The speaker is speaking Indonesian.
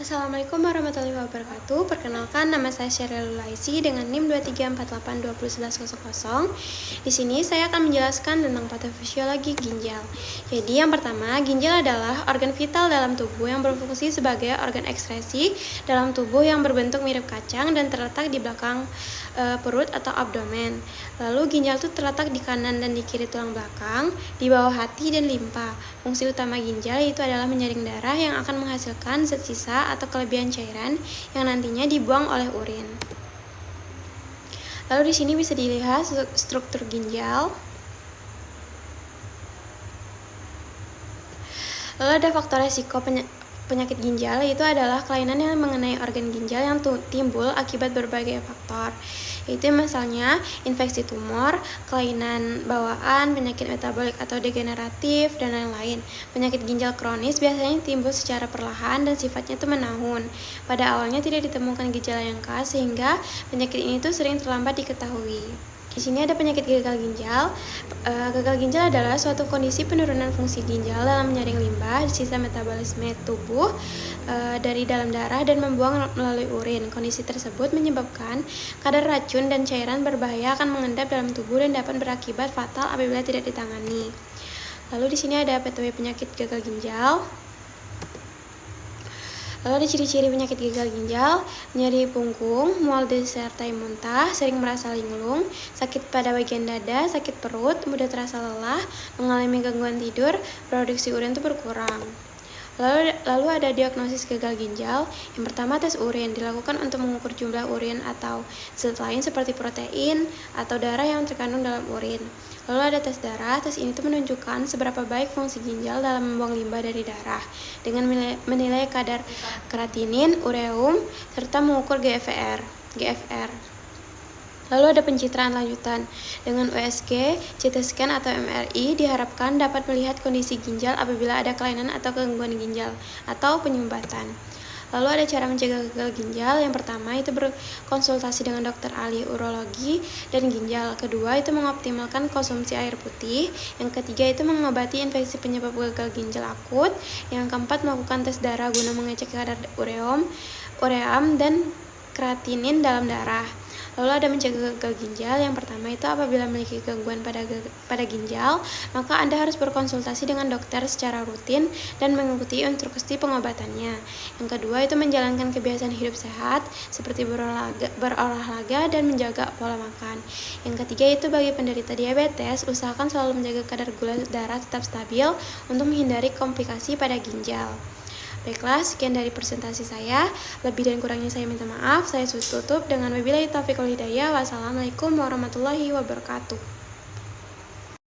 Assalamualaikum warahmatullahi wabarakatuh. Perkenalkan, nama saya Sheryl Laisi dengan NIM 2348201100. Di sini saya akan menjelaskan tentang patofisiologi ginjal. Jadi yang pertama, ginjal adalah organ vital dalam tubuh yang berfungsi sebagai organ ekskresi dalam tubuh yang berbentuk mirip kacang dan terletak di belakang perut atau abdomen. Lalu ginjal itu terletak di kanan dan di kiri tulang belakang, di bawah hati dan limpa. Fungsi utama ginjal itu adalah menyaring darah yang akan menghasilkan zat sisa atau kelebihan cairan yang nantinya dibuang oleh urin. Lalu di sini bisa dilihat struktur ginjal. Lalu ada faktor resiko penyakit ginjal, yaitu adalah kelainan yang mengenai organ ginjal yang timbul akibat berbagai faktor, yaitu misalnya infeksi tumor, kelainan bawaan, penyakit metabolik atau degeneratif, dan lain-lain. Penyakit ginjal kronis biasanya timbul secara perlahan dan sifatnya itu menahun. Pada awalnya tidak ditemukan gejala yang khas sehingga penyakit ini tuh sering terlambat diketahui. Di sini ada penyakit gagal ginjal. Gagal ginjal adalah suatu kondisi penurunan fungsi ginjal dalam menyaring limbah, sisa metabolisme tubuh dari dalam darah dan membuang melalui urin. Kondisi tersebut menyebabkan kadar racun dan cairan berbahaya akan mengendap dalam tubuh dan dapat berakibat fatal apabila tidak ditangani. Lalu di sini ada penyakit gagal ginjal. Lalu ada ciri-ciri penyakit gagal ginjal: nyeri punggung, mual disertai muntah, sering merasa linglung, sakit pada bagian dada, sakit perut, mudah terasa lelah, mengalami gangguan tidur, produksi urin itu berkurang. Lalu ada diagnosis gagal ginjal. Yang pertama, tes urin dilakukan untuk mengukur jumlah urin atau zat lain seperti protein atau darah yang terkandung dalam urin. Lalu ada tes darah. Tes ini tuh menunjukkan seberapa baik fungsi ginjal dalam membuang limbah dari darah dengan menilai kadar kreatinin, ureum, serta mengukur GFR. Lalu ada pencitraan lanjutan. Dengan USG, CT scan atau MRI diharapkan dapat melihat kondisi ginjal apabila ada kelainan atau gangguan ginjal atau penyumbatan. Lalu ada cara mencegah gagal ginjal. Yang pertama itu berkonsultasi dengan dokter ahli urologi dan ginjal. Kedua itu mengoptimalkan konsumsi air putih. Yang ketiga itu mengobati infeksi penyebab gagal ginjal akut. Yang keempat melakukan tes darah guna mengecek kadar ureum dan kreatinin dalam darah. Lalu ada mencegah gagal ginjal. Yang pertama itu apabila memiliki gangguan pada ginjal, maka Anda harus berkonsultasi dengan dokter secara rutin dan mengikuti instruksi pengobatannya. Yang kedua itu menjalankan kebiasaan hidup sehat seperti berolahraga dan menjaga pola makan. Yang ketiga itu bagi penderita diabetes, usahakan selalu menjaga kadar gula darah tetap stabil untuk menghindari komplikasi pada ginjal. Baiklah, sekian dari presentasi saya. Lebih dan kurangnya saya minta maaf. Saya tutup dengan wabillahi taufiq wal hidayah. Wassalamualaikum warahmatullahi wabarakatuh.